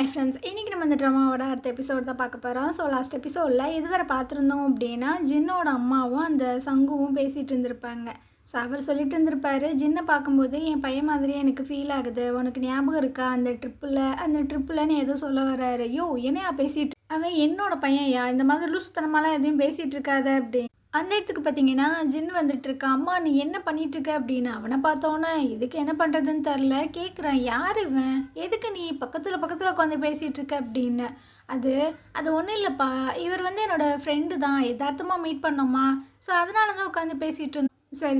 Hi friends, இன்றைக்கி நம்ம இந்த ட்ராமாவோட அடுத்த எபிசோட் தான் பார்க்க போகிறோம். ஸோ லாஸ்ட் எபிசோடில் இதுவரை பார்த்துருந்தோம் அப்படின்னா ஜின்னோட அம்மாவும் அந்த சங்குவும் பேசிகிட்டு இருந்திருப்பாங்க. ஸோ அவர் சொல்லிட்டு இருந்திருப்பாரு, ஜின்னை பார்க்கும்போது என் பையன் மாதிரியே எனக்கு ஃபீல் ஆகுது, உனக்கு ஞாபகம் இருக்கா அந்த ட்ரிப்பில்னு ஏதோ சொல்ல வர்றாரு. யோ என்னையா பேசிகிட்டு, அவன் என்னோட பையன்யா, இந்த மாதிரி லூசுத்தனமாலாம் எதையும் பேசிகிட்டு இருக்காத அப்படி. அந்த இடத்துக்கு பார்த்தீங்கன்னா ஜின் வந்துட்டுருக்கா. அம்மா நீ என்ன பண்ணிகிட்ருக்க அப்படின்னு. அவனை பார்த்தோன்னே இதுக்கு என்ன பண்ணுறதுன்னு தெரில. கேட்குறான், யார் இவன், எதுக்கு நீ பக்கத்தில் உட்காந்து பேசிகிட்ருக்க அப்படின்னு. அது அது ஒன்றும் இல்லைப்பா, இவர் என்னோடய ஃப்ரெண்டு தான், யதார்த்தமாக மீட் பண்ணோமா, ஸோ அதனால தான் உட்காந்து பேசிகிட்டு இருந்தோம்.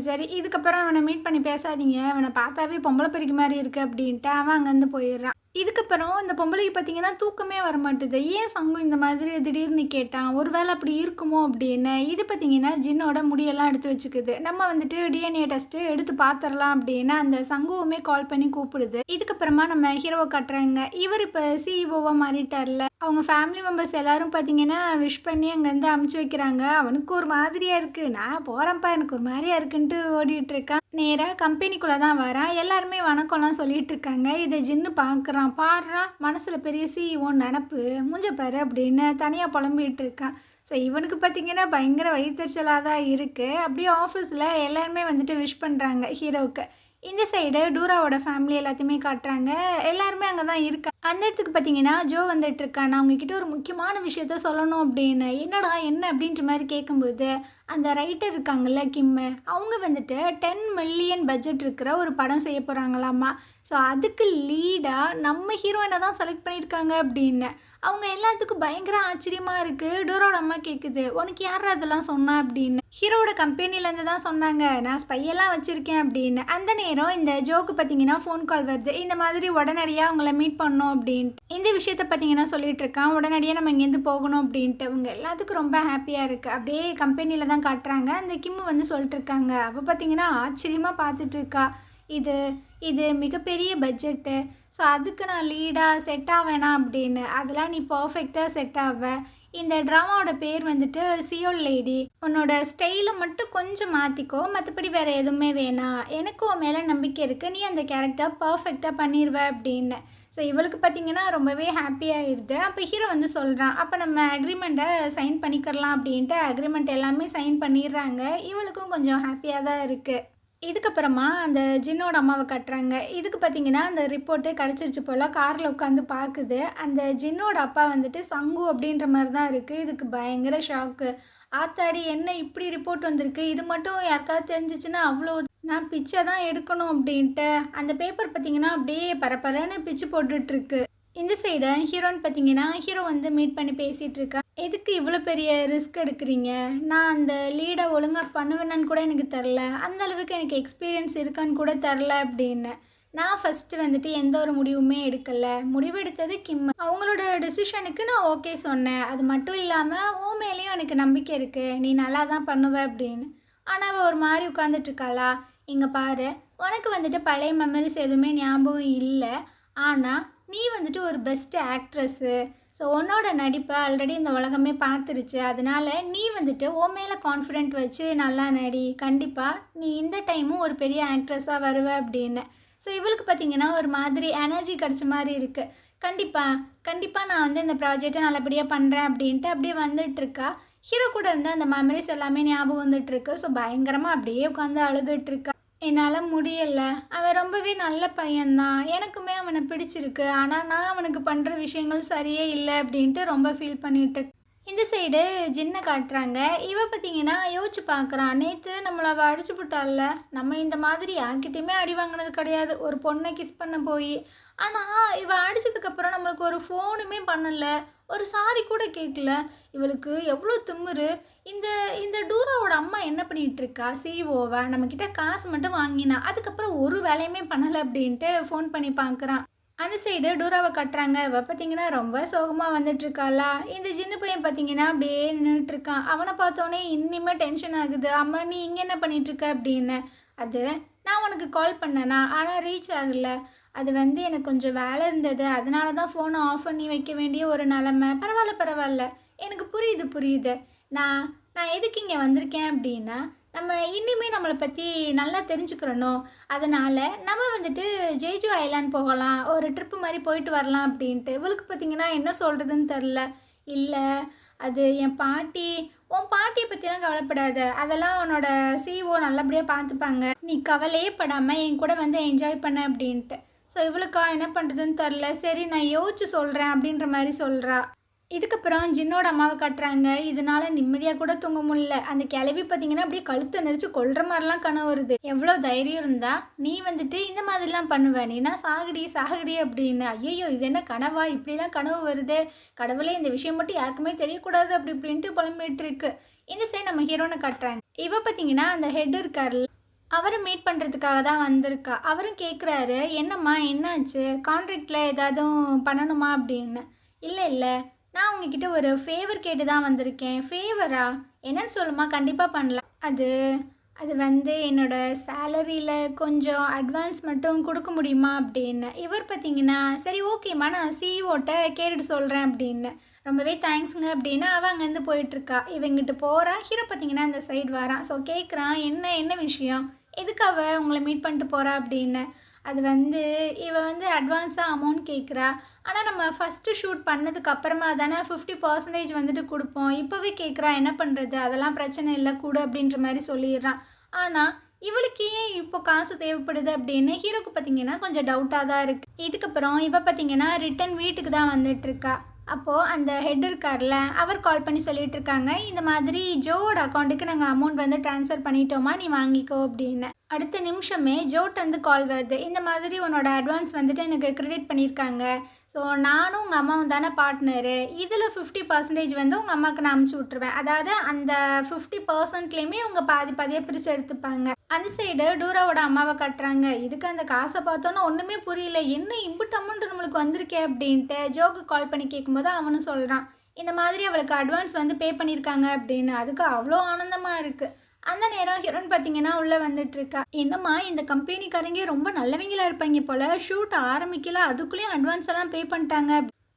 சரி இதுக்கப்புறம் அவனை மீட் பண்ணி பேசாதீங்க, அவனை பார்த்தாவே பொம்பளை பெருக்கி மாதிரி இருக்குது அப்படின்ட்டு அவன் அங்கேருந்து போயிடுறான். இதுக்கப்புறம் இந்த பொம்பளைக்கு பார்த்தீங்கன்னா தூக்கமே வரமாட்டுது. ஏன் சங்கு இந்த மாதிரி திடீர்னு கேட்டான், ஒரு வேளை அப்படி இருக்குமோ அப்படின்னு. இது பார்த்தீங்கன்னா ஜின்னோட முடியெல்லாம் எடுத்து வச்சுக்குது. நம்ம டிஎன்ஏ டெஸ்ட்டு எடுத்து பார்த்துடலாம் அப்படின்னு அந்த சங்குவுமே கால் பண்ணி கூப்பிடுது. இதுக்கப்புறமா நம்ம ஹீரோவை காட்டுறாங்க. இவர் இப்போ சிஇஓவாக மாறிட்டார்ல. அவங்க ஃபேமிலி மெம்பர்ஸ் எல்லாரும் பார்த்தீங்கன்னா விஷ் பண்ணி அங்கேருந்து அமுச்சு வைக்கிறாங்க. அவனுக்கு ஒரு மாதிரியாக இருக்குது, நான் போகிறேன்ப்பா எனக்கு ஒரு மாதிரியாக இருக்குன்ட்டு ஓடிட்டு இருக்கான். நேராக கம்பெனிக்குள்ளே தான் வரான். எல்லாருமே வணக்கம்லாம் சொல்லிட்டு இருக்காங்க. இதை ஜின்னு பார்க்குறான். பாடுறா, மனசில் பெரிய சிஇஓ நினப்பு, மூஞ்ச பாரு அப்படின்னு தனியாக புலம்பிகிட்டு இருக்கான். ஸோ இவனுக்கு பார்த்திங்கன்னா பயங்கர வயிற்றுச்சலாக தான் இருக்குது. அப்படியே ஆஃபீஸில் எல்லாருமே விஷ் பண்ணுறாங்க ஹீரோவுக்கு. இந்த சைடு டூராவோட ஃபேமிலி எல்லாத்தையுமே காட்டுறாங்க. எல்லாருமே அங்கே தான் இருக்கா. அந்த இடத்துக்கு பார்த்தீங்கன்னா ஜோ வந்துட்டுருக்கா. நான் உங்ககிட்ட ஒரு முக்கியமான விஷயத்த சொல்லணும் அப்படின்னு. என்னடா என்ன அப்படின்ற மாதிரி கேட்கும்போது அந்த ரைட்டர் இருக்காங்கல்ல கிம்மு, அவங்க 10 மில்லியன் பட்ஜெட் இருக்கிற ஒரு படம் செய்ய போகிறாங்களாமா. ஸோ அதுக்கு லீடாக நம்ம ஹீரோயினை தான் செலக்ட் பண்ணியிருக்காங்க அப்படின்னு. அவங்க எல்லாத்துக்கும் பயங்கர ஆச்சரியமாக இருக்குது. டோரோட அம்மா கேட்குது, உனக்கு யார் அதெல்லாம் சொன்னா அப்படின்னு. ஹீரோட கம்பெனிலேருந்து தான் சொன்னாங்க, நான் ஸ்பையெல்லாம் வச்சுருக்கேன் அப்படின்னு. அந்த நேரம் இந்த ஜோக்கு பார்த்தீங்கன்னா ஃபோன் கால் வருது. இந்த மாதிரி உடனடியாக அவங்கள மீட் பண்ணோம் அப்படின்ட்டு இந்த விஷயத்த பார்த்தீங்கன்னா சொல்லிட்டு இருக்கான். உடனடியாக நம்ம இங்கேருந்து போகணும் அப்படின்ட்டு. அவங்க எல்லாத்துக்கும் ரொம்ப ஹாப்பியாக இருக்குது. அப்படியே கம்பெனியில் தான் காட்டுறாங்க. அந்த கிம்மு சொல்லிட்டு இருக்காங்க. அவள் பார்த்தீங்கன்னா ஆச்சரியமாக பார்த்துட்டு இருக்கா. இது மிகப்பெரிய பட்ஜெட்டு, ஸோ அதுக்கு நான் லீடாக செட் ஆவேனா அப்படின்னு. அதெல்லாம் நீ பர்ஃபெக்டாக செட் ஆவ. இந்த ட்ராமாவோட பேர் சியோல் லேடி. உன்னோட ஸ்டைலை மட்டும் கொஞ்சம் மாற்றிக்கோ, மற்றபடி வேறு எதுவுமே வேணாம். எனக்கு உன் மேலே நம்பிக்கை இருக்குது, நீ அந்த கேரக்டர் பர்ஃபெக்டாக பண்ணிடுவ அப்படின்னு. ஸோ இவளுக்கு பார்த்தீங்கன்னா ரொம்பவே ஹாப்பியாகிடுது. அப்போ ஹீரோ சொல்கிறான், அப்போ நம்ம அக்ரிமெண்ட்டை சைன் பண்ணிக்கிறலாம் அப்படின்ட்டு. அக்ரிமெண்ட் எல்லாமே சைன் பண்ணிடுறாங்க. இவளுக்கும் கொஞ்சம் ஹாப்பியாக தான் இருக்குது. இதுக்கப்புறமா அந்த ஜின்னோட அம்மாவை கட்டுறாங்க. இதுக்கு பார்த்தீங்கன்னா அந்த ரிப்போர்ட்டு கிடச்சிருச்சு போல். காரில் உட்காந்து பார்க்குது. அந்த ஜின்னோட அப்பா சங்கு அப்படின்ற மாதிரி தான் இருக்குது. இதுக்கு பயங்கர ஷாக்கு. ஆத்தாடி என்ன இப்படி ரிப்போர்ட் வந்திருக்கு, இது மட்டும் யாருக்காவது தெரிஞ்சிச்சுன்னா அவ்வளோ, நான் பிச்சை தான் எடுக்கணும் அப்படின்ட்டு. அந்த பேப்பர் பார்த்தீங்கன்னா அப்படியே பரபரன்னு பிச்சு போட்டுட்ருக்கு. இந்த சைடு ஹீரோன்னு பார்த்தீங்கன்னா ஹீரோ மீட் பண்ணி பேசிகிட்டு இருக்கா. எதுக்கு இவ்வளோ பெரிய ரிஸ்க் எடுக்கிறீங்க, நான் அந்த லீடை ஒழுங்காக பண்ணுவேன்னு கூட எனக்கு தெரில, அந்த அளவுக்கு எனக்கு எக்ஸ்பீரியன்ஸ் இருக்கான்னு கூட தெரில அப்படின்னு. நான் ஃபஸ்ட்டு எந்த ஒரு முடிவுமே எடுக்கலை, முடிவெடுத்தது கிம். அவங்களோட டெசிஷனுக்கு நான் ஓகே சொன்னேன். அது மட்டும் இல்லாமல் ஓ மேலேயும் எனக்கு நம்பிக்கை இருக்குது, நீ நல்லா தான் பண்ணுவ அப்படின்னு. ஆனால் அவள் ஒரு மாதிரி உட்காந்துட்ருக்காளா. இங்கே பாரு, உனக்கு பழைய மெமரிஸ் எதுவுமே ஞாபகம் இல்லை, ஆனால் நீ ஒரு பெஸ்ட்டு ஆக்ட்ரஸ்ஸு. ஸோ உன்னோட நடிப்பை ஆல்ரெடி இந்த உலகமே பார்த்துருச்சு. அதனால் நீ உன் மேலே கான்ஃபிடென்ட் வச்சு நல்லா நடி, கண்டிப்பாக நீ இந்த டைமும் ஒரு பெரிய ஆக்ட்ரஸாக வருவ அப்படின்னு. ஸோ இவளுக்கு பார்த்தீங்கன்னா ஒரு மாதிரி எனர்ஜி கிடச்ச மாதிரி இருக்குது. கண்டிப்பாக நான் இந்த ப்ராஜெக்டை நல்லபடியாக பண்ணுறேன் அப்படின்ட்டு அப்படியே வந்துட்டுருக்கா. ஹீரோ கூட அந்த மெமரிஸ் எல்லாமே ஞாபகம் வந்துட்டுருக்கு. ஸோ பயங்கரமாக அப்படியே உட்காந்து அழுதுட்டுருக்கா. என்னால் முடியலை, அவன் ரொம்பவே நல்ல பையன்தான், எனக்குமே அவனை பிடிச்சிருக்கு, ஆனால் நான் அவனுக்கு பண்ணுற விஷயங்கள் சரியே இல்லை அப்படின்ட்டு ரொம்ப ஃபீல் பண்ணிட்டு. இந்த சைடு ஜின்னை காட்டுறாங்க. இவ பார்த்தீங்கன்னா யோசிச்சு பார்க்குறான். நேற்று நம்மளை அவள் அடிச்சு விட்டால, நம்ம இந்த மாதிரி யார்கிட்டையுமே அடி வாங்கினது கிடையாது, ஒரு பொண்ணை கிஸ் பண்ண போய். ஆனால் இவள் அடித்ததுக்கப்புறம் நம்மளுக்கு ஒரு ஃபோனுமே பண்ணலை, ஒரு சாரி கூட கேட்கல. இவளுக்கு எவ்வளோ திமிரு. இந்த இந்த டூராவோட அம்மா என்ன பண்ணிகிட்ருக்கா, சிஇஓவை நம்மக்கிட்ட காசு மட்டும் வாங்கினா, அதுக்கப்புறம் ஒரு வேலையுமே பண்ணலை அப்படின்ட்டு ஃபோன் பண்ணி பார்க்குறான். அந்த சைடு டூராவை கட்டுறாங்க. இவள் பார்த்தீங்கன்னா ரொம்ப சோகமாக வந்துட்டுருக்காளா. இந்த சின்ன பையன் பார்த்தீங்கன்னா அப்படியே நின்றுட்டுருக்கான். அவனை பார்த்தோன்னே இன்னிமே டென்ஷன் ஆகுது. அம்மா நீ இங்கே என்ன பண்ணிகிட்ருக்க அப்படின்னு. அது நான் உனக்கு கால் பண்ணேனா, ஆனால் ரீச் ஆகலை. அது எனக்கு கொஞ்சம் வேலை இருந்தது, அதனால தான் ஃபோனை ஆஃப் பண்ணி வைக்க வேண்டிய ஒரு நிலமை. பரவாயில்ல எனக்கு புரியுது. நான் எதுக்கு இங்கே வந்திருக்கேன் அப்படின்னா, நம்ம இனிமே நம்மளை பற்றி நல்லா தெரிஞ்சுக்கிறணும். அதனால் நம்ம வந்துட்டு ஜேஜு ஐலாண்ட் போகலாம், ஒரு ட்ரிப்பு மாதிரி போயிட்டு வரலாம் அப்படின்ட்டு. இவளுக்கு பார்த்தீங்கன்னா என்ன சொல்கிறதுன்னு தெரில. இல்லை, அது என் பாட்டி. உன் பாட்டியை பற்றிலாம் கவலைப்படாத, அதெல்லாம் உன்னோட சிஓ நல்லபடியாக பார்த்துப்பாங்க, நீ கவலையே படாமல் என் கூட வந்து என்ஜாய் பண்ண அப்படின்ட்டு. ஸோ இவளுக்கா என்ன பண்ணுறதுன்னு தெரில. சரி, நான் யோசிச்சு சொல்கிறேன் அப்படின்ற மாதிரி சொல்கிறா. இதுக்கப்புறம் ஜின்னோட அம்மாவை காட்டுறாங்க. இதனால நிம்மதியாக கூட தூங்க முடியல. அந்த கிளவி பார்த்தீங்கன்னா அப்படியே கழுத்தை நெரிச்சு கொல்ற மாதிரிலாம் கனவு வருது. எவ்வளோ தைரியம் இருந்தா நீ வந்துட்டு இந்த மாதிரிலாம் பண்ணுவ, நீனா சாகுடி சாகுடி அப்படின்னு. ஐயோ, இது என்ன கனவா, இப்படிலாம் கனவு வருது, கடவுளே இந்த விஷயம் மட்டும் யாருக்குமே தெரியக்கூடாது அப்படி இப்படின்ட்டு புலம்பிட்டு இருக்கு. இந்த சைடு நம்ம ஹீரோனை காட்டுறாங்க. இவ பார்த்தீங்கன்னா அந்த ஹெட் இருக்கார்ல, அவரை மீட் பண்ணுறதுக்காக தான் வந்திருக்கா. அவரும் கேட்குறாரு, என்னம்மா என்னாச்சு, கான்ட்ராக்டில் ஏதாவது பண்ணணுமா அப்படின்னு. இல்லை இல்லை, நான் உங்ககிட்ட ஒரு ஃபேவர் கேட்டு தான் வந்திருக்கேன். ஃபேவரா, என்னன்னு சொல்லுமா, கண்டிப்பாக பண்ணலாம். அது அது வந்து என்னோடய சேலரியில் கொஞ்சம் அட்வான்ஸ் மட்டும் கொடுக்க முடியுமா அப்படின்னு. இவர் பார்த்தீங்கன்னா சரி ஓகேம்மா, நான் சிஇஓட்ட கேட்டுட்டு சொல்கிறேன் அப்படின்னு. ரொம்பவே தேங்க்ஸுங்க அப்படின்னு அவள் அங்கேருந்து போயிட்டுருக்கா. இவங்கிட்ட போகிறா. ஹீரோ பார்த்தீங்கன்னா அந்த சைடு வரான். ஸோ கேட்குறான், என்ன என்ன விஷயம், எதுக்கு அவள் உங்களை மீட் பண்ணிட்டு போகிறா அப்படின்னு. அது வந்து இவள் வந்து அட்வான்ஸாக அமௌண்ட் கேட்குறா. ஆனால் நம்ம ஃபஸ்ட்டு ஷூட் பண்ணதுக்கு அப்புறமா தானே 50% வந்துட்டு கொடுப்போம். இப்போவே கேட்குறா, என்ன பண்ணுறது, அதெல்லாம் பிரச்சனை இல்லை கூட அப்படின்ற மாதிரி சொல்லிடுறான். ஆனால் இவளுக்கு ஏன் இப்போ காசு தேவைப்படுது அப்படின்னு ஹீரோக்கு பார்த்தீங்கன்னா கொஞ்சம் டவுட்டாக தான் இருக்குது. இதுக்கப்புறம் இவள் பார்த்தீங்கன்னா ரிட்டன் வீட்டுக்கு தான் வந்துட்டுருக்கா. அப்போது அந்த ஹெட் இருக்கார்ல, அவர் கால் பண்ணி சொல்லிட்டு இருக்காங்க, இந்த மாதிரி ஜோவோட அக்கௌண்ட்டுக்கு நாங்கள் அமௌண்ட் வந்து ட்ரான்ஸ்ஃபர் பண்ணிட்டோமா, நீ வாங்கிக்கோ அப்படின்னு. அடுத்த நிமிஷமே ஜோட்டேருந்து கால் வருது, இந்த மாதிரி உன்னோட அட்வான்ஸ் வந்துட்டு எனக்கு கிரெடிட் பண்ணியிருக்காங்க. ஸோ நானும் உங்கள் அம்மாவும் தானே பார்ட்னரு, இதில் 50% வந்து உங்கள் அம்மாவுக்கு நான் அமுச்சு விட்ருவேன். அதாவது அந்த 50%லேயுமே உங்கள் பாதி பாதியாக பிரித்து எடுத்துப்பாங்க. அந்த சைடு டூராவோட அம்மாவை கட்டுறாங்க. இதுக்கு அந்த காசை பார்த்தோன்னா ஒன்றுமே புரியல, என்ன இம்புட்டு அமௌண்ட் நம்மளுக்கு வந்திருக்கே அப்படின்ட்டு ஜோக்கு கால் பண்ணி கேட்கும்போது அவனும் சொல்கிறான், இந்த மாதிரி அவளுக்கு அட்வான்ஸ் வந்து பே பண்ணியிருக்காங்க அப்படின்னு. அதுக்கு அவ்வளோ ஆனந்தமாக இருக்குது. அந்த நேரம் ஹீரோன் பார்த்தீங்கன்னா உள்ளே வந்துட்டுருக்கா. என்னம்மா, இந்த கம்பெனிக்காரங்க ரொம்ப நல்லவங்களா இருப்பாங்க போல், ஷூட் ஆரம்பிக்கல அதுக்குள்ளேயும் அட்வான்ஸ் எல்லாம் பே பண்ணிட்டாங்க.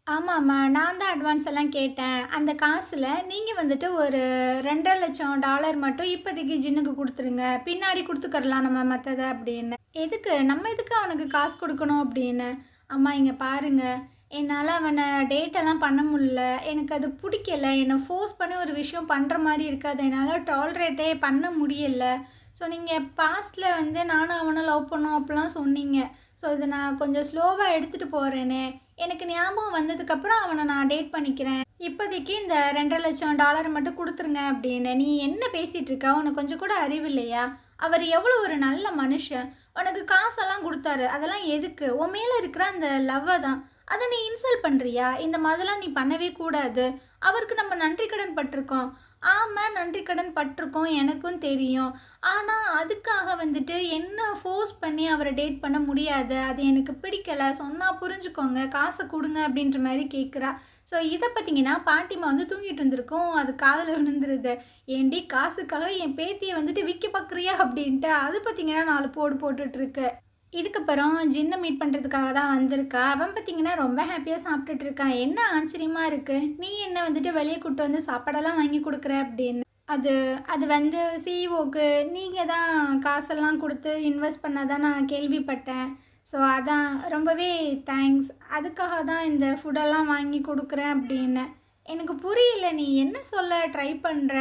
ஆமாம்மா, நான் தான் அட்வான்ஸ் எல்லாம் கேட்டேன். அந்த காசில் நீங்கள் வந்துட்டு ஒரு $2.5 லட்சம் மட்டும் இப்போதைக்கு ஜின்னுக்கு கொடுத்துருங்க, பின்னாடி கொடுத்துக்கறலாம் நம்ம மற்றதை அப்படின்னு. எதுக்கு, நம்ம எதுக்கு அவனுக்கு காசு கொடுக்கணும் அப்படின்னு. அம்மா இங்கே பாருங்கள், என்னால் அவனை டேட்டெல்லாம் பண்ண முடியல, எனக்கு அது பிடிக்கல, என்னை ஃபோர்ஸ் பண்ணி ஒரு விஷயம் பண்ணுற மாதிரி இருக்குது, அதை என்னால் டாலரேட்டே பண்ண முடியலை. ஸோ நீங்கள் பாஸ்ட்டில் வந்து நானும் அவனை லவ் பண்ணோம் அப்படிலாம் சொன்னீங்க. ஸோ இதை நான் கொஞ்சம் ஸ்லோவாக எடுத்துகிட்டு போகிறேனே, எனக்கு ஞாபகம் வந்ததுக்கப்புறம் அவனை நான் டேட் பண்ணிக்கிறேன், இப்போதைக்கு இந்த $2.5 லட்சம் மட்டும் கொடுத்துருங்க அப்படின்னு. நீ என்ன பேசிகிட்டு இருக்க, உனக்கு கொஞ்சம் கூட அறிவு இல்லையா? அவர் எவ்வளோ ஒரு நல்ல மனுஷன், உனக்கு காசெல்லாம் கொடுத்தாரு, அதெல்லாம் எதுக்கு, உன் மேலே இருக்கிற அந்த லவ்வை தான். அதை நீ இன்சல்ட் பண்ணுறியா? இந்த மாதிரிலாம் நீ பண்ணவே கூடாது. அவருக்கு நம்ம நன்றி கடன் பட்டிருக்கோம். ஆமாம், நன்றி கடன் பட்டிருக்கோம், எனக்கும் தெரியும். ஆனால் அதுக்காக வந்துட்டு என்ன ஃபோர்ஸ் பண்ணி அவரை டேட் பண்ண முடியாது, அது எனக்கு பிடிக்கலை, சொன்னால் புரிஞ்சுக்கோங்க, காசை கொடுங்க அப்படின்ற மாதிரி கேட்குறா. ஸோ இதை பார்த்தீங்கன்னா பாட்டிமா வந்து தூங்கிட்டு இருந்திருக்கும், அது காதில் விழுந்துருது. ஏண்டி, காசுக்காக என் பேத்தியை வந்துட்டு விற்க பார்க்குறியா அப்படின்ட்டு அது பார்த்தீங்கன்னா 4 போடு போட்டுட்ருக்கு. இதுக்கப்புறம் ஜின்னை மீட் பண்ணுறதுக்காக தான் வந்திருக்கா. அவன் பார்த்தீங்கன்னா ரொம்ப ஹாப்பியாக சாப்பிட்டுட்டு இருக்கான். என்ன ஆச்சரியமாக இருக்குது, நீ என்ன வந்துட்டு வெளியே கூப்பிட்டு வந்து சாப்பாடெல்லாம் வாங்கி கொடுக்குற அப்படின்னு. அது அது வந்து சிஇஓக்கு நீங்கள் தான் காசெல்லாம் கொடுத்து இன்வெஸ்ட் பண்ணதான் நான் கேள்விப்பட்டேன். ஸோ அதான் ரொம்பவே தேங்க்ஸ், அதுக்காக தான் இந்த ஃபுட்டெல்லாம் வாங்கி கொடுக்குறேன் அப்படின்னு. எனக்கு புரியல, நீ என்ன சொல்ல ட்ரை பண்ணுற.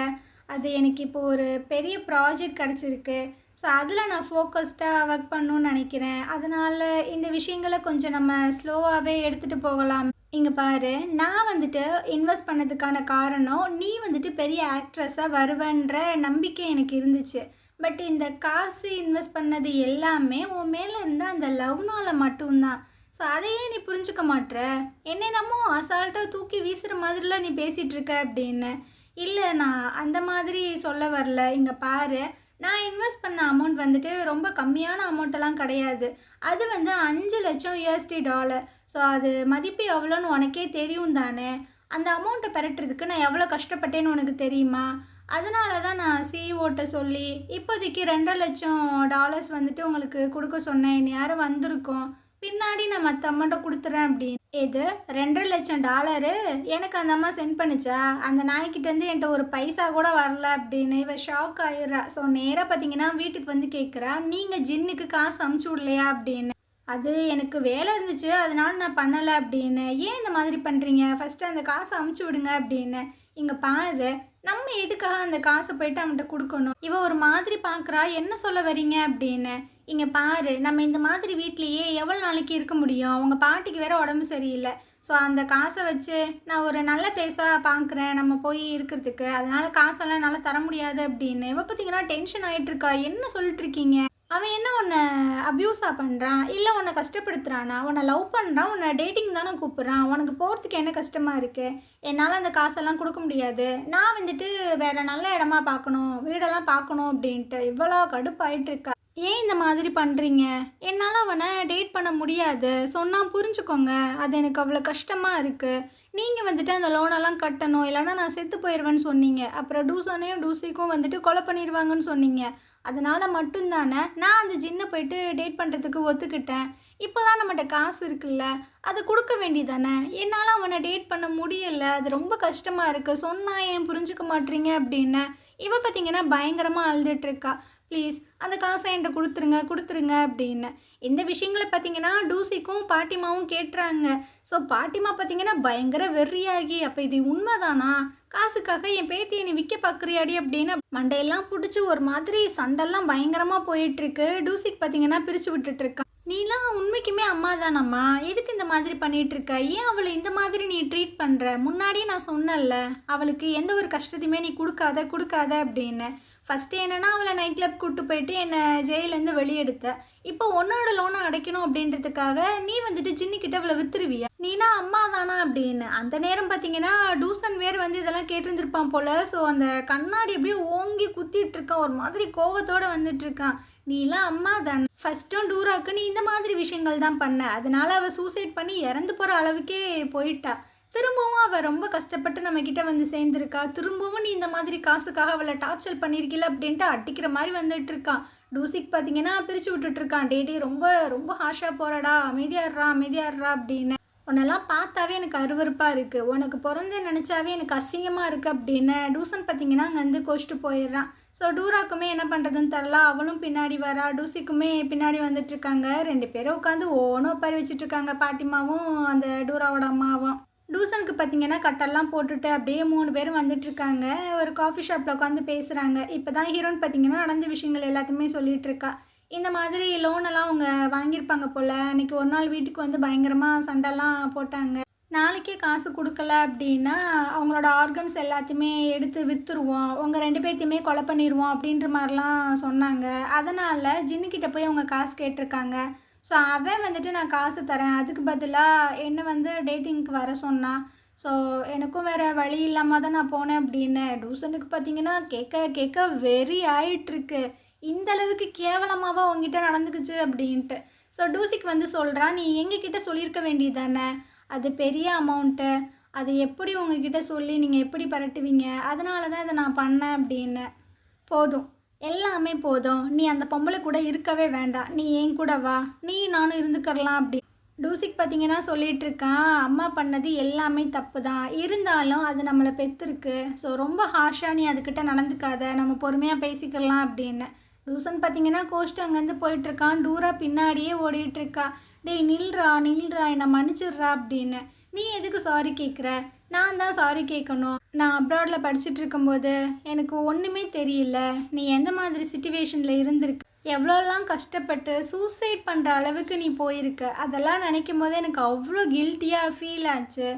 அது எனக்கு இப்போது ஒரு பெரிய ப்ராஜெக்ட் கிடச்சிருக்கு. ஸோ அதில் நான் ஃபோக்கஸ்டாக ஒர்க் பண்ணணுன்னு நினைக்கிறேன். அதனால் இந்த விஷயங்களை கொஞ்சம் நம்ம ஸ்லோவாகவே எடுத்துகிட்டு போகலாம். இங்கே பாரு, நான் வந்துட்டு இன்வெஸ்ட் பண்ணதுக்கான காரணம் நீ வந்துட்டு பெரிய ஆக்ட்ரஸாக வருவன்ற நம்பிக்கை எனக்கு இருந்துச்சு. பட் இந்த காசு இன்வெஸ்ட் பண்ணது எல்லாமே உன் மேலே இருந்த அந்த லவ்னால மட்டும்தான். ஸோ அதையே நீ புரிஞ்சுக்க மாட்ற, என்னென்னமோ அசால்ட்டாக தூக்கி வீசுகிற மாதிரிலாம் நீ பேசிகிட்டு இருக்க அப்படின்னு. இல்லை, நான் அந்த மாதிரி சொல்ல வரல. இங்கே பாரு, நான் இன்வெஸ்ட் பண்ண அமௌண்ட் வந்துட்டு ரொம்ப கம்மியான அமௌண்ட்டெல்லாம் கிடையாது. அது வந்து $5 லட்சம். ஸோ அது மதிப்பு எவ்வளோன்னு உனக்கே தெரியும் தானே. அந்த அமௌண்ட்டை பெறட்டுறதுக்கு நான் எவ்வளோ கஷ்டப்பட்டேன்னு உனக்கு தெரியுமா? அதனால தான் நான் சிஇஓட்ட சொல்லி இப்போதைக்கு $2.5 லட்சம் வந்துட்டு உங்களுக்கு கொடுக்க சொன்னேன். யாரும் வந்திருக்கோம், பின்னாடி நான் மற்ற அம்மாட்ட கொடுத்துறேன் அப்படின்னு. இது $2,50,000 எனக்கு அந்த அம்மா சென்ட் பண்ணுச்சா, அந்த நாய்க்கிட்டேருந்து என்கிட்ட ஒரு பைசா கூட வரல அப்படின்னு இவ ஷாக் ஆயிடுறா. ஸோ நேராக பார்த்தீங்கன்னா வீட்டுக்கு வந்து கேட்குறா, நீங்கள் ஜின்னுக்கு காசு அமுச்சு விடலையா அப்படின்னு. அது எனக்கு வேலை இருந்துச்சு அதனால நான் பண்ணலை அப்படின்னு. ஏன் இந்த மாதிரி பண்ணுறீங்க, ஃபஸ்ட்டு அந்த காசை அமுச்சு விடுங்க அப்படின்னு. இங்கே பாரு, நம்ம எதுக்காக அந்த காசை போயிட்டு அவன்கிட்ட கொடுக்கணும். இவ ஒரு மாதிரி பார்க்குறா, என்ன சொல்ல வரீங்க அப்படின்னு. இங்கே பாரு, நம்ம இந்த மாதிரி வீட்லேயே எவ்வளோ நாளைக்கு இருக்க முடியும், உங்கள் பாட்டிக்கு வேற உடம்பு சரியில்லை. ஸோ அந்த காசை வச்சு நான் ஒரு நல்ல பிளேஸாக பார்க்குறேன் நம்ம போய் இருக்கிறதுக்கு, அதனால் காசெல்லாம் என்னால் தர முடியாது அப்படின்னு. இவ பார்த்தீங்கன்னா டென்ஷன் ஆகிட்டுருக்கா, என்ன சொல்லிட்டு இருக்கீங்க, அவன் என்ன உன்னை அப்யூஸாக பண்ணுறான், இல்லை உன்னை கஷ்டப்படுத்துகிறானா, உன்னை லவ் பண்ணுறான், உன்னை டேட்டிங் தானே கூப்பிட்றான், உனக்கு போகிறதுக்கு என்ன கஷ்டமாக இருக்குது, என்னால் அந்த காசெல்லாம் கொடுக்க முடியாது, நான் வந்துட்டு வேறு நல்ல இடமா பார்க்கணும், வீடெல்லாம் பார்க்கணும் அப்படின்ட்டு இவ்வளோ கடுப்பாயிட்டுருக்கா. ஏன் இந்த மாதிரி பண்ணுறீங்க, என்னால் அவனை டேட் பண்ண முடியாது, சொன்னால் புரிஞ்சுக்கோங்க, அது எனக்கு அவ்வளோ கஷ்டமாக இருக்குது. நீங்கள் வந்துட்டு அந்த லோனெல்லாம் கட்டணும், இல்லைன்னா நான் செத்து போயிடுவேன்னு சொன்னீங்க. அப்புறம் டூசனையும் டூசிக்கும் வந்துட்டு கொலை பண்ணிடுவாங்கன்னு சொன்னீங்க. அதனால் மட்டும்தானே நான் அந்த ஜின்னை போயிட்டு டேட் பண்ணுறதுக்கு ஒத்துக்கிட்டேன். இப்போ தான் நம்மகிட்ட காசு இருக்குல்ல, அதை கொடுக்க வேண்டியதானே. என்னால் அவனை டேட் பண்ண முடியலை, அது ரொம்ப கஷ்டமாக இருக்குது, சொன்னால் ஏன் புரிஞ்சுக்க மாட்டீங்க அப்படின்னு. இவ பார்த்தீங்கன்னா பயங்கரமாக அழுதுட்டுருக்கா. ப்ளீஸ் அந்த காசை என்கிட்ட கொடுத்துருங்க அப்படின்னு. இந்த விஷயங்களை பார்த்தீங்கன்னா டூசிக்கும் பாட்டிமாவும் கேட்டுறாங்க. ஸோ பாட்டிமா பார்த்தீங்கன்னா பயங்கர வெறியாகி, அப்போ இது உண்மைதானா, காசுக்காக என் பேத்தியை நீ விற்க பார்க்குறியாடி அப்படின்னு மண்டையெல்லாம் பிடிச்சி ஒரு மாதிரி சண்டெல்லாம் பயங்கரமாக போயிட்டுருக்கு. டூசிக்கு பார்த்தீங்கன்னா பிரித்து விட்டுட்டுருக்கான். நீலாம் உண்மைக்குமே அம்மா தானம்மா, எதுக்கு இந்த மாதிரி பண்ணிகிட்ருக்க, ஏன் அவளை இந்த மாதிரி நீ ட்ரீட் பண்ணுற, முன்னாடியே நான் சொன்னல அவளுக்கு எந்த ஒரு கஷ்டத்தையுமே நீ கொடுக்காத அப்படின்னு. ஃபஸ்ட்டு என்னென்னா அவளை நைட் கிளப் கூப்பிட்டு போயிட்டு என்னை ஜெயிலேருந்து வெளியெடுத்த, இப்போ உன்னோட லோனை அடைக்கணும் அப்படின்றதுக்காக நீ வந்துட்டு ஜின்னிக்கிட்ட அவளை வித்துருவியா, நீனா அம்மா தானா அப்படின்னு. அந்த நேரம் பார்த்தீங்கன்னா டூசன் வேறு வந்து இதெல்லாம் கேட்டிருந்துருப்பான் போல். ஸோ அந்த கண்ணாடி அப்படியே ஓங்கி குத்திட்டு இருக்கான், ஒரு மாதிரி கோவத்தோடு வந்துட்டு இருக்கான். நீலாம் அம்மா தானே, ஃபஸ்ட்டும் டூராக்கு நீ இந்த மாதிரி விஷயங்கள் தான் பண்ண, அதனால அவள் சூசைட் பண்ணி இறந்து போகிற அளவுக்கே போயிட்டா. திரும்பவும் அவள் ரொம்ப கஷ்டப்பட்டு நம்மக்கிட்ட வந்து சேர்ந்துருக்கா, திரும்பவும் நீ இந்த மாதிரி காசுக்காக அவளை டார்ச்சர் பண்ணியிருக்கல அப்படின்ட்டு அடிக்கிற மாதிரி வந்துட்டு இருக்கான். டூசிக் பார்த்தீங்கன்னா பிரித்து விட்டுட்ருக்கான். டேடி ரொம்ப ரொம்ப ஹாஷாக போகிறடா, அமைதியாடுறா அப்படின்னு. உன்னெல்லாம் பார்த்தாவே எனக்கு அருவருப்பாக இருக்குது, உனக்கு பிறந்த நினச்சாவே எனக்கு அசிங்கமாக இருக்குது அப்படின்னு டூசன் பார்த்தீங்கன்னா அங்கே வந்து கோச்சிட்டு போயிடுறான். ஸோ டூராக்குமே என்ன பண்ணுறதுன்னு தெரில, அவளும் பின்னாடி வரா, டூசிக்குமே பின்னாடி வந்துட்டுருக்காங்க. 2 பேரும் உட்காந்து ஓனும் உட்காரி வச்சுட்ருக்காங்க, பாட்டிமாவும் அந்த டூராவோட அம்மாவும். டூசனுக்கு பார்த்தீங்கன்னா கட்டெல்லாம் போட்டுட்டு அப்படியே 3 பேரும் வந்துட்டுருக்காங்க. ஒரு காஃபி ஷாப்பில் உட்காந்து பேசுகிறாங்க. இப்போ தான் ஹீரோயின் பார்த்தீங்கன்னா நடந்த விஷயங்கள் எல்லாத்தையுமே சொல்லிகிட்ருக்கா. இந்த மாதிரி லோனெல்லாம் அவங்க வாங்கியிருப்பாங்க போல். அன்றைக்கி ஒரு நாள் வீட்டுக்கு வந்து பயங்கரமாக சண்டைலாம் போட்டாங்க. நாளைக்கே காசு கொடுக்கல அப்படின்னா அவங்களோட ஆர்கன்ஸ் எல்லாத்தையுமே எடுத்து விற்றுருவோம், உங்கள் 2 பேர்த்தையுமே கொலை பண்ணிடுவோம் அப்படின்ற மாதிரிலாம் சொன்னாங்க. அதனால் ஜின்னுக்கிட்ட போய் அவங்க காசு கேட்டிருக்காங்க. ஸோ அவன் வந்துட்டு நான் காசு தரேன், அதுக்கு பதிலாக என்னை வந்து டேட்டிங்க்கு வர சொன்னான். ஸோ எனக்கும் வேறு வழி இல்லாமல் தான் நான் போனேன் அப்படின்னு. டூசனுக்கு பார்த்தீங்கன்னா கேட்க வெறி ஆயிட்டுருக்கு, இந்த அளவுக்கு கேவலமாகவா உங்ககிட்ட நடந்துக்குச்சு அப்படின்ட்டு. ஸோ டூசிக்கு வந்து சொல்கிறான், நீ எங்ககிட்ட சொல்லியிருக்க வேண்டியது தானே, அது பெரிய அமௌண்ட்டு, அது எப்படி உங்ககிட்ட சொல்லி நீங்கள் எப்படி பரட்டுவீங்க, அதனால தான் இதை நான் பண்ணேன் அப்படின்னு. போதும், எல்லாமே போதும், நீ அந்த பொம்பளை கூட இருக்கவே வேண்டாம், நீ என் கூட வா, நீ நானும் இருந்துக்கரலாம் அப்படி. டூசிக் பார்த்தீங்கன்னா சொல்லிகிட்டு இருக்கான், அம்மா பண்ணது எல்லாமே தப்பு தான், இருந்தாலும் அது நம்மளை பெற்றுருக்கு, ஸோ ரொம்ப ஹார்ஷாக நீ அதுக்கிட்ட நடந்துக்காத, நம்ம பொறுமையாக பேசிக்கலாம் அப்படின்னு. டூசன் பார்த்தீங்கன்னா கோஸ்ட்டு அங்கேருந்து போயிட்டுருக்கான். டூரா பின்னாடியே ஓடிட்டுருக்கா. டேய் நில்றா என்னை மன்னிச்சிட்றா அப்படின்னு. நீ எதுக்கு சாரி கேட்குற, நான் தான் சாரி கேட்கணும், நான் அப்ராடில் படிச்சுட்டு இருக்கும்போது எனக்கு ஒன்றுமே தெரியல, நீ எந்த மாதிரி சிச்சுவேஷனில் இருந்திருக்கு, எவ்வளோலாம் கஷ்டப்பட்டு சூசைட் பண்ணுற அளவுக்கு நீ போயிருக்க, அதெல்லாம் நினைக்கும் போது எனக்கு அவ்வளோ கில்ட்டியாக ஃபீல் ஆச்சு.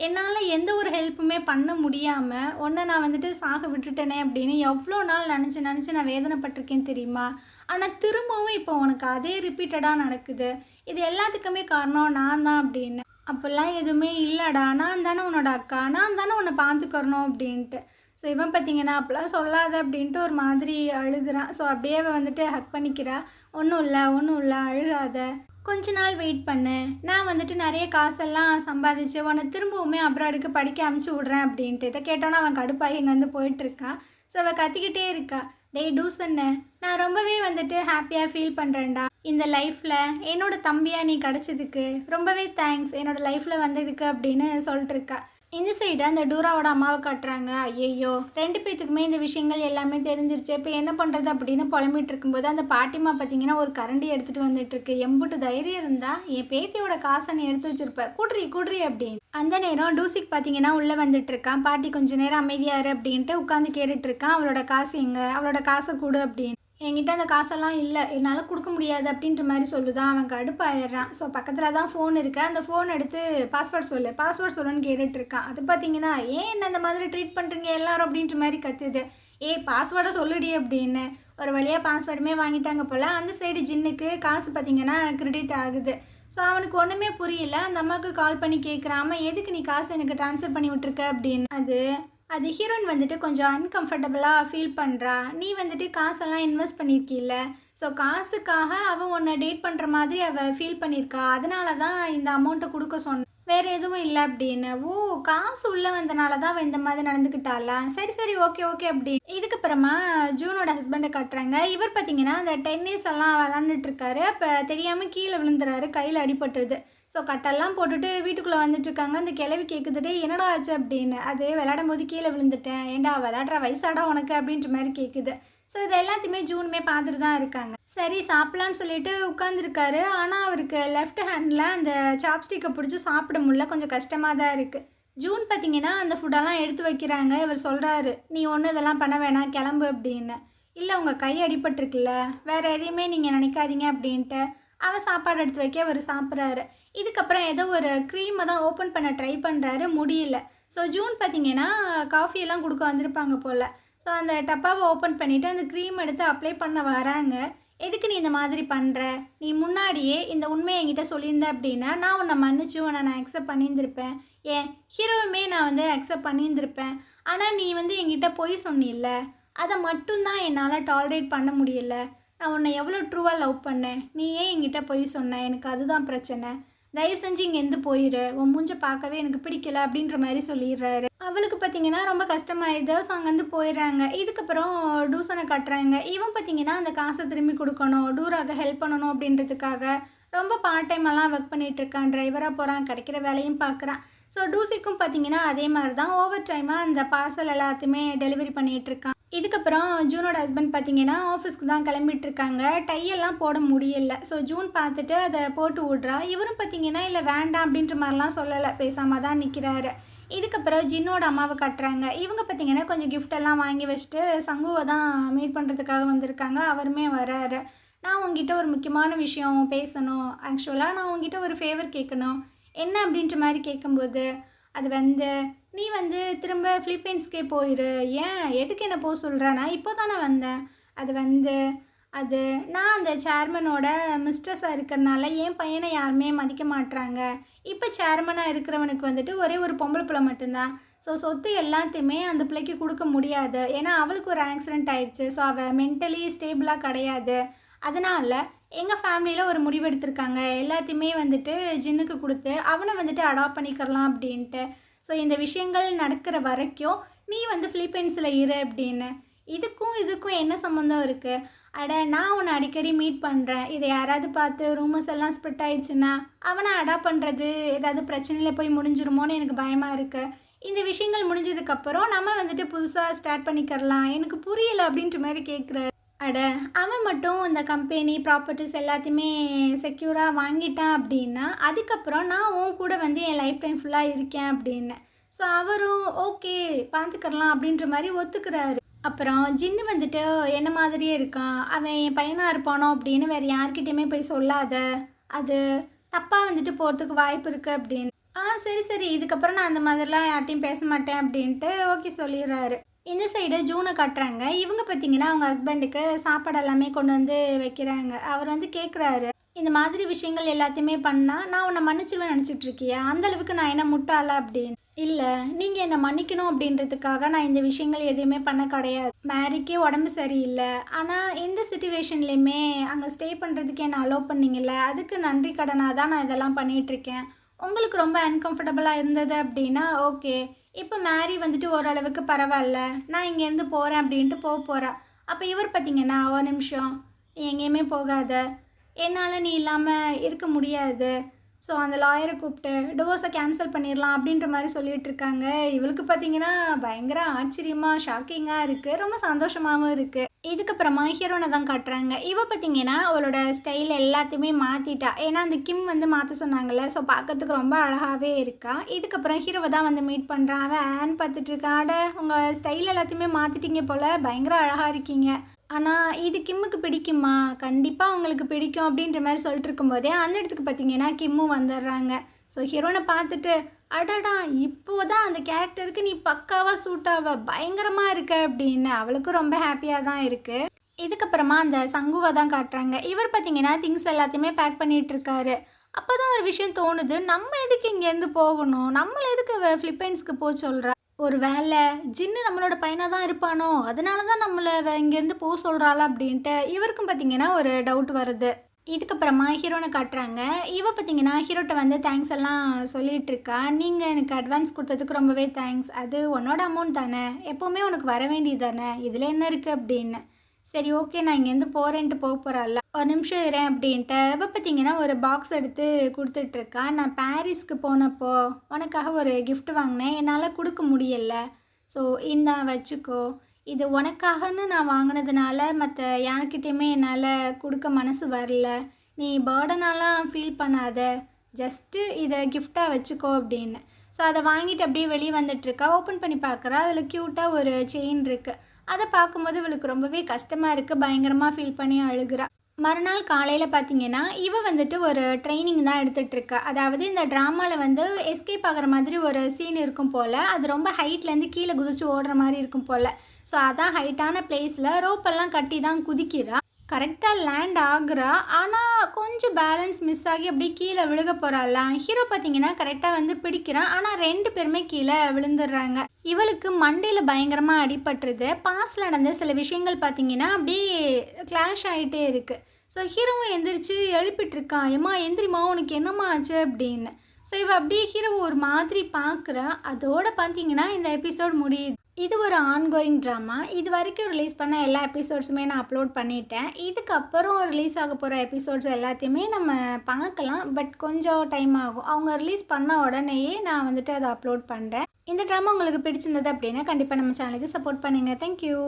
என்னால் எந்த ஒரு ஹெல்ப்புமே பண்ண முடியாமல் உன்னை நான் வந்துட்டு சாக விட்டுட்டேனே அப்படின்னு எவ்வளோ நாள் நினச்சி நான் வேதனைப்பட்டிருக்கேன் தெரியுமா. ஆனால் திரும்பவும் இப்போ உனக்கு அதே ரிப்பீட்டடாக நடக்குது, இது எல்லாத்துக்குமே காரணம் நான் தான் அப்படின்னு. அப்போல்லாம் எதுவுமே இல்லைடா, நான் தானே உன்னோட அக்கா, நான் தானே உன்னை பார்த்துக்கறணும் அப்படின்ட்டு. ஸோ இவன் பார்த்தீங்கன்னா அப்போல்லாம் சொல்லாத அப்படின்ட்டு ஒரு மாதிரி அழுகிறான். ஸோ அப்படியே வந்துட்டு ஹக் பண்ணிக்கிறா. ஒன்றும் இல்லை அழுகாத, கொஞ்ச நாள் வெயிட் பண்ணு, நான் வந்துட்டு நிறைய காசெல்லாம் சம்பாதிச்சு உன்னை திரும்பவுமே அப்ராடுக்கு படிக்க அமுச்சு விட்றேன் அப்படின்ட்டு. இதை கேட்டோன்னா அவன் கடுப்பாகி இங்கே வந்து போயிட்டுருக்கான். ஸோ அவள் கத்திக்கிட்டே இருக்கா, டேய் டூசன்னு, நான் ரொம்பவே வந்துட்டு ஹாப்பியாக ஃபீல் பண்ணுறேன்டா. இந்த லைஃப்பில் என்னோட தம்பியாக நீ கிடச்சதுக்கு ரொம்பவே தேங்க்ஸ், என்னோடய லைஃப்பில் வந்ததுக்கு அப்படின்னு சொல்லிட்டுருக்கா. இந்த சைடு அந்த டூராவோட அம்மாவை காட்டுறாங்க. ஐயையோ, 2 பேத்துக்குமே இந்த விஷயங்கள் எல்லாமே தெரிஞ்சிருச்சு. இப்போ என்ன பண்ணுறது அப்படின்னு புலம்பிட்டு இருக்கும்போது அந்த பாட்டிமா பார்த்தீங்கன்னா ஒரு கரண்டி எடுத்துகிட்டு வந்துட்டுருக்கு. எம்புட்டு தைரியம் இருந்தால் என் பேத்தியோட காசை நீ எடுத்து வச்சுருப்ப, குட்ரி குட்ரி அப்படின்னு. அந்த நேரம் டூசிக் பார்த்தீங்கன்னா உள்ளே வந்துட்டு இருக்கான். பாட்டி கொஞ்ச நேரம் அமைதியாரு அப்படின்ட்டு உட்காந்து கேட்டுட்டு இருக்கான். அவளோட காசு எங்கே, அவளோட காசை கொடு அப்படின்னு. என்கிட்ட அந்த காசெல்லாம் இல்லை, என்னால் கொடுக்க முடியாது அப்படின்ற மாதிரி சொல்லுதான். அவன் கடுப்பாயிடுறான். ஸோ பக்கத்தில் தான் ஃபோன் இருக்கு. அந்த ஃபோன் எடுத்து பாஸ்வேர்ட் சொல்லுன்னு கேட்டுட்டு இருக்கான். அது பார்த்தீங்கன்னா ஏன் என்ன இந்த மாதிரி ட்ரீட் பண்ணுறீங்க எல்லாரும் அப்படின்ற மாதிரி கத்துது. பாஸ்வேர்டை சொல்லுடி அப்படின்னு. ஒரு வழியாக பாஸ்வேர்டுமே வாங்கிட்டாங்க போல். அந்த சைடு ஜின்னுக்கு காசு பார்த்தீங்கன்னா கிரெடிட் ஆகுது. ஸோ அவனுக்கு ஒன்றுமே புரியல. அந்த அம்மாவுக்கு கால் பண்ணி கேட்குறான், எதுக்கு நீ காசு எனக்கு ட்ரான்ஸ்ஃபர் பண்ணி விட்ருக்க அப்படின்னு. அது ஹீரோயின் வந்துட்டு கொஞ்சம் அன்கம்ஃபர்டபுளாக ஃபீல் பண்ணுறா. நீ வந்துட்டு காசெல்லாம் இன்வெஸ்ட் பண்ணியிருக்கீல்ல, ஸோ காசுக்காக அவள் உன்னை டேட் பண்ணுற மாதிரி அவள் ஃபீல் பண்ணியிருக்கா. அதனால தான் இந்த அமௌண்ட்டை கொடுக்க சொன்ன, வேறு எதுவும் இல்லை அப்படின்னு. காசு உள்ளே வந்தனால தான் அவள் இந்த மாதிரி நடந்துக்கிட்டாளா? சரி ஓகே அப்படி. இதுக்கப்புறமா ஜூனோட ஹஸ்பண்டை காட்டுறாங்க. இவர் பார்த்தீங்கன்னா அந்த டென்னிஸ் எல்லாம் விளாண்டுட்டுருக்காரு. அப்போ தெரியாமல் கீழே விழுந்துறாரு, கையில் அடிபட்டுருது. ஸோ கட்டெல்லாம் போட்டுட்டு வீட்டுக்குள்ளே வந்துட்டுருக்காங்க. அந்த கிளவி கேட்குதுட்டே என்னடா ஆச்சு அப்படின்னு. அது விளையாடும் போது கீழே விழுந்துட்டேன், ஏண்டா விளையாடுற வயசாடா உனக்கு அப்படின்ற மாதிரி கேட்குது. ஸோ இது எல்லாத்தையுமே ஜூனுமே பார்த்துட்டு தான் இருக்காங்க. சரி சாப்பிட்லான்னு சொல்லிட்டு உட்காந்துருக்காரு. ஆனால் அவருக்கு லெஃப்ட் ஹேண்டில் அந்த சாப்ஸ்டிக்கை பிடிச்சி சாப்பிட முடியல, கொஞ்சம் கஷ்டமாக தான் இருக்குது. ஜூன் பார்த்தீங்கன்னா அந்த ஃபுட்டெல்லாம் எடுத்து வைக்கிறாங்க. இவர் சொல்கிறாரு, நீ ஒன்றும் இதெல்லாம் பண்ண வேணாம், கிளம்பு அப்படின்னு. இல்லை உங்கள் கை அடிபட்டிருக்குல்ல, வேறு எதையுமே நீங்கள் நினைக்காதீங்க அப்படின்ட்டு அவள் சாப்பாடு எடுத்து வைக்க அவர் சாப்பிட்றாரு. இதுக்கப்புறம் ஏதோ ஒரு க்ரீமை தான் ஓப்பன் பண்ண ட்ரை பண்ணுறாரு, முடியல. ஸோ ஜூன் பார்த்தீங்கன்னா காஃபியெல்லாம் கொடுக்க வந்திருப்பாங்க போல். ஸோ அந்த டப்பாவை ஓப்பன் பண்ணிவிட்டு அந்த க்ரீம் எடுத்து அப்ளை பண்ண வராங்க. எதுக்கு நீ இந்த மாதிரி பண்ணுற, நீ முன்னாடியே இந்த உண்மையை என்கிட்ட சொல்லியிருந்த அப்படின்னா நான் உன்னை மன்னிச்சு உன்னை நான் அக்செப்ட் பண்ணியிருந்திருப்பேன், ஏன் ஹீரோவுமே நான் வந்து அக்செப்ட் பண்ணியிருந்திருப்பேன். ஆனால் நீ வந்து என்கிட்ட பொய் சொன்னில்ல, அதை மட்டும்தான் என்னால் டாலரேட் பண்ண முடியல. நான் உன்னை எவ்வளோ ட்ரூவாக லவ் பண்ணேன், நீ ஏன் என்கிட்ட பொய் சொன்ன, எனக்கு அதுதான் பிரச்சனை. தயவு செஞ்சு இங்கேருந்து போயிடு, உன் மூஞ்ச பார்க்கவே எனக்கு பிடிக்கல அப்படின்ற மாதிரி சொல்லிடுறாரு. அவளுக்கு பார்த்தீங்கன்னா ரொம்ப கஷ்டமாயிடுது. ஸோ அங்கேருந்து போயிடுறாங்க. இதுக்கப்புறம் டூசனை காட்டுறாங்க. இவன் பார்த்தீங்கன்னா அந்த காசை திரும்பி கொடுக்கணும், டூராக ஹெல்ப் பண்ணணும் அப்படின்றதுக்காக ரொம்ப பார்ட் டைமெல்லாம் ஒர்க் பண்ணிகிட்ருக்கான். டிரைவராக போகிறான், கிடைக்கிற வேலையும் பார்க்குறான். ஸோ டூசிக்கும் பார்த்தீங்கன்னா அதே மாதிரி தான் ஓவர் டைமாக அந்த பார்சல் எல்லாத்தையுமே டெலிவரி பண்ணிகிட்ருக்கான். இதுக்கப்புறம் ஜூனோட ஹஸ்பண்ட் பார்த்தீங்கன்னா ஆஃபீஸ்க்கு தான் கிளம்பிட்டுருக்காங்க. டையெல்லாம் போட முடியல. ஸோ ஜூன் பார்த்துட்டு அதை போட்டு விட்றா. இவரும் பார்த்தீங்கன்னா இல்லை வேண்டாம் அப்படின்ற மாதிரிலாம் சொல்லலை, பேசாமல் தான் நிற்கிறாரு. இதுக்கப்புறம் ஜின்னோட அம்மாவை காட்டுறாங்க. இவங்க பார்த்தீங்கன்னா கொஞ்சம் கிஃப்டெல்லாம் வாங்கி வச்சுட்டு சங்குவை தான் மீட் பண்ணுறதுக்காக வந்திருக்காங்க. அவருமே வராரு. நான் உங்ககிட்ட ஒரு முக்கியமான விஷயம் பேசணும், ஆக்சுவலாக நான் உங்ககிட்ட ஒரு ஃபேவர் கேட்கணும், என்ன அப்படின்ற மாதிரி கேட்கும்போது அது வந்து நீ வந்து திரும்ப ஃபிலிப்பைன்ஸ்க்கே போயிரு. ஏன் எதுக்கு என்ன போக சொல்கிற, நான் இப்போ தானே வந்தேன். அது நான் அந்த சேர்மனோட மிஸ்ட்ரஸாக இருக்கிறனால என் பையனை யாருமே மதிக்க மாட்டுறாங்க. இப்போ சேர்மனாக இருக்கிறவனுக்கு வந்துட்டு ஒரே ஒரு பொம்பளை பிள்ளை மட்டும்தான். ஸோ சொத்து எல்லாத்தையுமே அந்த பிள்ளைக்கு கொடுக்க முடியாது, ஏன்னா அவளுக்கு ஒரு ஆக்சிடெண்ட் ஆயிடுச்சு. ஸோ அவள் மென்டலி ஸ்டேபிளாக கிடையாது. அதனால் எங்கள் ஃபேமிலியில் ஒரு முடிவு எடுத்திருக்காங்க, எல்லாத்தையுமே வந்துட்டு ஜின்னுக்கு கொடுத்து அவனை வந்துட்டு அடாப்ட் பண்ணிக்கிறலாம் அப்படின்ட்டு. ஸோ இந்த விஷயங்கள் நடக்கிற வரைக்கும் நீ வந்து ஃபிலிப்பைன்ஸில் இரு அப்படின்னு. இதுக்கும் என்ன சம்மந்தம் இருக்குது? நான் உன்னை அடிக்கடி மீட் பண்ணுறேன், இதை யாராவது பார்த்து ரூமர்ஸ் எல்லாம் ஸ்ப்ரெட் ஆயிடுச்சுன்னா அவனை அடாப்ட் பண்ணுறது ஏதாவது பிரச்சனையில் போய் முடிஞ்சிருமோன்னு எனக்கு பயமாக இருக்குது. இந்த விஷயங்கள் முடிஞ்சதுக்கப்புறம் நம்ம வந்துட்டு புதுசாக ஸ்டார்ட் பண்ணிக்கிறலாம், எனக்கு புரியலை அப்படின்ற மாதிரி கேட்குறாரு. அவன் மட்டும் இந்த கம்பெனி ப்ராப்பர்ட்டிஸ் எல்லாத்தையுமே செக்யூராக வாங்கிட்டான் அப்படின்னா அதுக்கப்புறம் நான் உன் கூட வந்து என் லைஃப் டைம் ஃபுல்லாக இருக்கேன் அப்படின்னு. ஸோ அவரும் ஓகே பார்த்துக்கலாம் அப்படின்ற மாதிரி ஒத்துக்கிறாரு. அப்புறம் ஜின்னு வந்துட்டு என்ன மாதிரியே இருக்கான், அவன் என் பையனாக இருப்பானோ அப்படின்னு வேறு யார்கிட்டையுமே போய் சொல்லாத, அது தப்பாக வந்துட்டு போகிறதுக்கு வாய்ப்பு இருக்குது அப்படின்னு. சரி இதுக்கப்புறம் நான் அந்த மாதிரிலாம் யார்ட்டையும் பேச மாட்டேன் அப்படின்ட்டு ஓகே சொல்லிடுறாரு. இந்த சைடு ஜூனை காட்டுறாங்க. இவங்க பார்த்தீங்கன்னா அவங்க ஹஸ்பண்டுக்கு சாப்பாடு எல்லாமே கொண்டு வந்து வைக்கிறாங்க. அவர் வந்து கேட்குறாரு, இந்த மாதிரி விஷயங்கள் எல்லாத்தையுமே பண்ணால் நான் உன்னை மன்னிச்சிருவேன் நினச்சிட்ருக்கியா, அந்தளவுக்கு நான் என்ன முட்டாளா அப்படின்னு. இல்லை, நீங்கள் என்னை மன்னிக்கணும் அப்படின்றதுக்காக நான் இந்த விஷயங்கள் எதுவுமே பண்ண கிடையாது. மேரிக்கே உடம்பு சரியில்லை, ஆனால் இந்த சிச்சுவேஷன்லேயுமே அங்கே ஸ்டே பண்ணுறதுக்கு என்னை அலோவ் பண்ணிங்கல்ல, அதுக்கு நன்றி கடனாக தான் நான் இதெல்லாம் பண்ணிகிட்ருக்கேன். உங்களுக்கு ரொம்ப அன்கம்ஃபர்டபுளாக இருந்தது அப்படின்னா ஓகே, இப்போ மேரி வந்துட்டு ஓரளவுக்கு பரவாயில்ல, நான் இங்கேருந்து போகிறேன் அப்படின்ட்டு போகிறா. அப்போ இவர் பார்த்தீங்கன்னா ஒரு நிமிஷம் நீ எங்கேயுமே போகாத, என்னால் நீ இல்லாமல் இருக்க முடியாது, ஸோ அந்த லாயரை கூப்பிட்டு டிவோர்ஸை கேன்சல் பண்ணிடலாம் அப்படின்ற மாதிரி சொல்லிட்டு இருக்காங்க. இவளுக்கு பார்த்தீங்கன்னா பயங்கர ஆச்சரியமாக ஷாக்கிங்காக இருக்குது, ரொம்ப சந்தோஷமாகவும் இருக்குது. இதுக்கப்புறமா ஹீரோனை தான் காட்டுறாங்க. இவ பார்த்தீங்கன்னா அவளோட ஸ்டைல் எல்லாத்தையுமே மாற்றிட்டா. ஏன்னா அந்த கிம் வந்து மாற்ற சொன்னாங்கல்ல, ஸோ பார்க்கறதுக்கு ரொம்ப அழகாகவே இருக்கா. இதுக்கப்புறம் ஹீரோவை தான் வந்து மீட் பண்ணுறான். அவன் ஆன் பார்த்துட்டு இருக்கான். அட உங்கள் ஸ்டைல் எல்லாத்தையுமே மாற்றிட்டீங்க போல், பயங்கர அழகாக இருக்கீங்க, ஆனால் இது கிம்முக்கு பிடிக்குமா, கண்டிப்பாக அவங்களுக்கு பிடிக்கும் அப்படின்ற மாதிரி சொல்லிட்டு இருக்கும்போதே அந்த இடத்துக்கு பார்த்தீங்கன்னா கிம்மும் வந்துடுறாங்க. ஸோ ஹீரோனை பார்த்துட்டு அடடா இப்போதான் அந்த கேரக்டருக்கு நீ பக்காவாக சூட் ஆவ, பயங்கரமாக இருக்க அப்படின்னு அவளுக்கும் ரொம்ப ஹாப்பியாக தான் இருக்குது. இதுக்கப்புறமா அந்த சங்குவை தான் காட்டுறாங்க. இவர் பார்த்தீங்கன்னா திங்ஸ் எல்லாத்தையுமே பேக் பண்ணிகிட்டு இருக்காரு. அப்போ தான் ஒரு விஷயம் தோணுது, நம்ம எதுக்கு இங்கேருந்து போகணும், நம்மளை எதுக்கு ஃபிலிப்பைன்ஸ்க்கு போக சொல்கிறா, ஒரு வேளை ஜின்னு நம்மளோட பையனாக தான் இருப்பானோ, அதனால தான் நம்மளை இங்கேருந்து போக சொல்கிறாளா அப்படின்ட்டு இவருக்கும் பார்த்தீங்கன்னா ஒரு டவுட் வருது. இதுக்கப்புறமா ஹீரோனை காட்டுறாங்க. இவ பார்த்தீங்கன்னா ஹீரோட்ட வந்து தேங்க்ஸ் எல்லாம் சொல்லிகிட்டு இருக்கா. நீங்கள் எனக்கு அட்வான்ஸ் கொடுத்ததுக்கு ரொம்பவே தேங்க்ஸ், அது உன்னோட அமௌண்ட் தானே, எப்போவுமே உனக்கு வர வேண்டியது தானே, இதில் என்ன இருக்குது அப்படின்னு. சரி ஓகே நான் இங்கேருந்து போகிறேன்ட்டு போக போகிறாள்ல, ஒரு நிமிஷம் இரேன் அப்படின்ட்டு இப்போ பார்த்தீங்கன்னா ஒரு பாக்ஸ் எடுத்து கொடுத்துட்ருக்கா. நான் பாரிஸ்க்கு போனப்போ உனக்காக ஒரு கிஃப்ட் வாங்கினேன், என்னால் கொடுக்க முடியலை, ஸோ இந்தா வச்சுக்கோ, இது உனக்காகன்னு நான் வாங்கினதுனால மற்ற யார்கிட்டையுமே என்னால் கொடுக்க மனசு வரல, நீ பேர்டனாலாம் ஃபீல் பண்ணாத, ஜஸ்ட்டு இதை கிஃப்டாக வச்சுக்கோ அப்படின்னு. ஸோ அதை வாங்கிட்டு அப்படியே வெளியே வந்துட்டுருக்கா. ஓப்பன் பண்ணி பார்க்குறா, அதில் க்யூட்டாக ஒரு செயின் இருக்குது. அதை பார்க்கும்போது இவளுக்கு ரொம்பவே கஷ்டமாக இருக்குது, பயங்கரமாக ஃபீல் பண்ணி அழுகிறா. மறுநாள் காலையில் பார்த்தீங்கன்னா இவ வந்துட்டு ஒரு ட்ரைனிங் தான் எடுத்துகிட்ருக்கா. அதாவது இந்த ட்ராமாவில் வந்து எஸ்கேப் ஆகிற மாதிரி ஒரு சீன் இருக்கும் போல், அது ரொம்ப ஹைட்லேருந்து கீழே குதிச்சு ஓடுற மாதிரி இருக்கும் போல். ஸோ அதான் ஹைட்டான பிளேஸில் ரோப்பெல்லாம் கட்டி தான் குதிக்கிறா. கரெக்டாக லேண்ட் ஆகுறா, ஆனால் கொஞ்சம் பேலன்ஸ் மிஸ் ஆகி அப்படியே கீழே விழுக போகிறாளாம். ஹீரோ பார்த்தீங்கன்னா கரெக்டாக வந்து பிடிக்கிறான், ஆனால் 2 பேருமே கீழே விழுந்துடுறாங்க. இவளுக்கு மண்டையில் பயங்கரமாக அடிபட்டுருது. பாஸ்டில் நடந்த சில விஷயங்கள் பார்த்தீங்கன்னா அப்படியே கிளாஷ் ஆகிட்டே இருக்குது. ஸோ ஹீரோவும் எந்திரிச்சு எழுப்பிட்டுருக்கான், ஏம்மா எந்திரிமா உனக்கு என்னம்மா ஆச்சு அப்படின்னு. ஸோ இவள் அப்படியே ஹீரோவை ஒரு மாதிரி பார்க்குறா. அதோடு பார்த்தீங்கன்னா இந்த எபிசோட் முடியுது. இது ஒரு ஆன்கோயிங் ட்ராமா. இது வரைக்கும் ரிலீஸ் பண்ண எல்லா எபிசோட்ஸுமே நான் அப்லோட் பண்ணிட்டேன். இதுக்கப்புறம் ரிலீஸ் ஆக போகிற எபிசோட்ஸ் எல்லாத்தையுமே நம்ம பார்க்கலாம், பட் கொஞ்சம் டைம் ஆகும். அவங்க ரிலீஸ் பண்ண உடனேயே நான் வந்துட்டு அதை அப்லோட் பண்ணுறேன். இந்த ட்ராமா உங்களுக்கு பிடிச்சிருந்தது அப்படின்னா கண்டிப்பாக நம்ம சேனலுக்கு சப்போர்ட் பண்ணுங்கள். தேங்க்யூ.